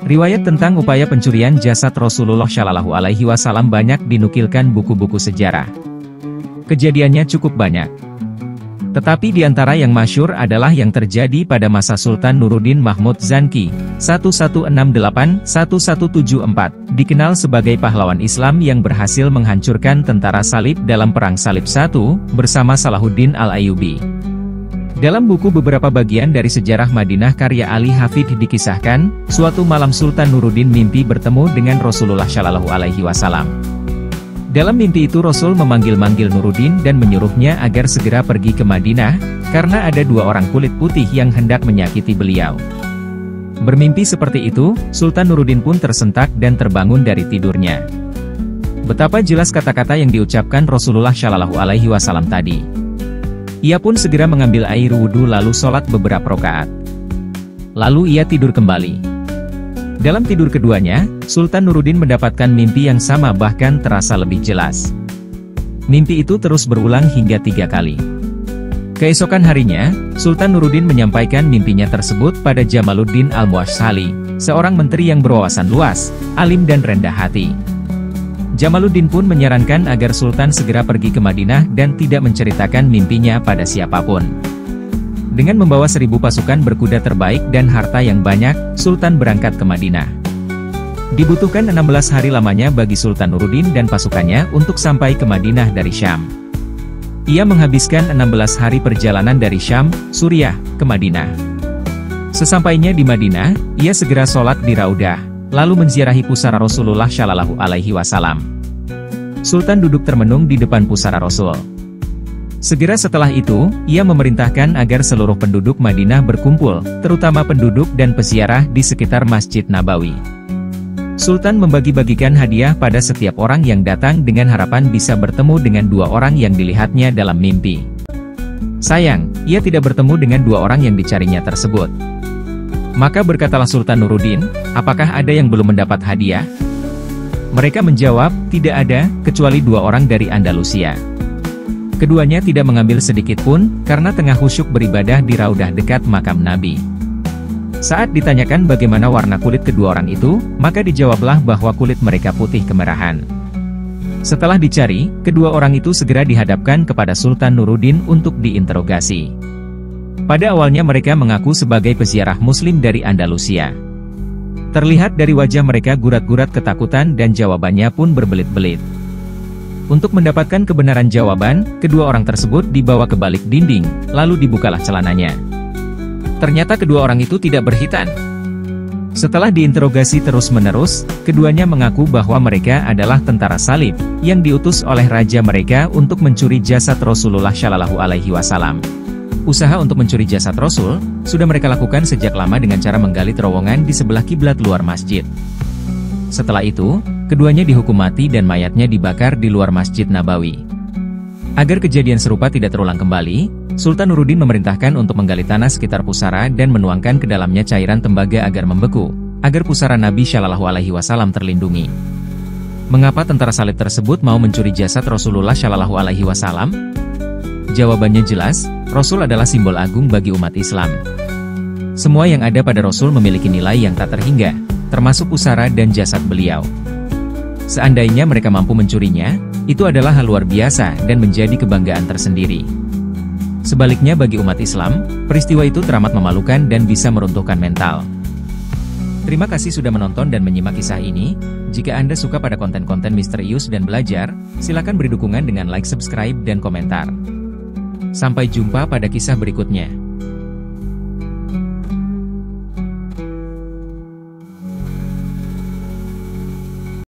Riwayat tentang upaya pencurian jasad Rasulullah Shallallahu Alaihi Wasallam banyak dinukilkan buku-buku sejarah. Kejadiannya cukup banyak. Tetapi di antara yang masyhur adalah yang terjadi pada masa Sultan Nuruddin Mahmud Zanki, 1168-1174, dikenal sebagai pahlawan Islam yang berhasil menghancurkan tentara Salib dalam Perang Salib I, bersama Salahuddin Al-Ayyubi. Dalam buku beberapa bagian dari sejarah Madinah karya Ali Hafid dikisahkan, suatu malam Sultan Nuruddin mimpi bertemu dengan Rasulullah Shallallahu Alaihi Wasallam. Dalam mimpi itu Rasul memanggil-manggil Nuruddin dan menyuruhnya agar segera pergi ke Madinah, karena ada dua orang kulit putih yang hendak menyakiti beliau. Bermimpi seperti itu, Sultan Nuruddin pun tersentak dan terbangun dari tidurnya. Betapa jelas kata-kata yang diucapkan Rasulullah Shallallahu Alaihi Wasallam tadi. Ia pun segera mengambil air wudhu lalu sholat beberapa rakaat. Lalu ia tidur kembali. Dalam tidur keduanya, Sultan Nuruddin mendapatkan mimpi yang sama bahkan terasa lebih jelas. Mimpi itu terus berulang hingga 3 kali. Keesokan harinya, Sultan Nuruddin menyampaikan mimpinya tersebut pada Jamaluddin Al-Muashali, seorang menteri yang berwawasan luas, alim dan rendah hati. Jamaluddin pun menyarankan agar Sultan segera pergi ke Madinah dan tidak menceritakan mimpinya pada siapapun. Dengan membawa 1000 pasukan berkuda terbaik dan harta yang banyak, Sultan berangkat ke Madinah. Dibutuhkan 16 hari lamanya bagi Sultan Nuruddin dan pasukannya untuk sampai ke Madinah dari Syam. Ia menghabiskan 16 hari perjalanan dari Syam, Suriah, ke Madinah. Sesampainya di Madinah, ia segera sholat di Raudah, lalu menziarahi pusara Rasulullah Shallallahu Alaihi Wasallam. Sultan duduk termenung di depan pusara Rasul. Segera setelah itu, ia memerintahkan agar seluruh penduduk Madinah berkumpul, terutama penduduk dan peziarah di sekitar Masjid Nabawi. Sultan membagi-bagikan hadiah pada setiap orang yang datang dengan harapan bisa bertemu dengan dua orang yang dilihatnya dalam mimpi. Sayang, ia tidak bertemu dengan dua orang yang dicarinya tersebut. Maka berkatalah Sultan Nuruddin, apakah ada yang belum mendapat hadiah? Mereka menjawab, tidak ada, kecuali 2 orang dari Andalusia. Keduanya tidak mengambil sedikit pun, karena tengah khusyuk beribadah di Raudah dekat makam Nabi. Saat ditanyakan bagaimana warna kulit kedua orang itu, maka dijawablah bahwa kulit mereka putih kemerahan. Setelah dicari, kedua orang itu segera dihadapkan kepada Sultan Nuruddin untuk diinterogasi. Pada awalnya mereka mengaku sebagai peziarah Muslim dari Andalusia. Terlihat dari wajah mereka gurat-gurat ketakutan dan jawabannya pun berbelit-belit. Untuk mendapatkan kebenaran jawaban, kedua orang tersebut dibawa ke balik dinding, lalu dibukalah celananya. Ternyata kedua orang itu tidak berkhitan. Setelah diinterogasi terus-menerus, keduanya mengaku bahwa mereka adalah tentara Salib, yang diutus oleh raja mereka untuk mencuri jasad Rasulullah Shallallahu Alaihi Wasallam. Usaha untuk mencuri jasad Rasul, sudah mereka lakukan sejak lama dengan cara menggali terowongan di sebelah kiblat luar masjid. Setelah itu, keduanya dihukum mati dan mayatnya dibakar di luar Masjid Nabawi. Agar kejadian serupa tidak terulang kembali, Sultan Nuruddin memerintahkan untuk menggali tanah sekitar pusara dan menuangkan ke dalamnya cairan tembaga agar membeku, agar pusara Nabi Shallallahu Alaihi Wasallam terlindungi. Mengapa tentara Salib tersebut mau mencuri jasad Rasulullah Shallallahu Alaihi Wasallam? Jawabannya jelas, Rasul adalah simbol agung bagi umat Islam. Semua yang ada pada Rasul memiliki nilai yang tak terhingga, termasuk pusara dan jasad beliau. Seandainya mereka mampu mencurinya, itu adalah hal luar biasa dan menjadi kebanggaan tersendiri. Sebaliknya bagi umat Islam, peristiwa itu teramat memalukan dan bisa meruntuhkan mental. Terima kasih sudah menonton dan menyimak kisah ini. Jika Anda suka pada konten-konten misterius dan belajar, silakan beri dukungan dengan like, subscribe, dan komentar. Sampai jumpa pada kisah berikutnya.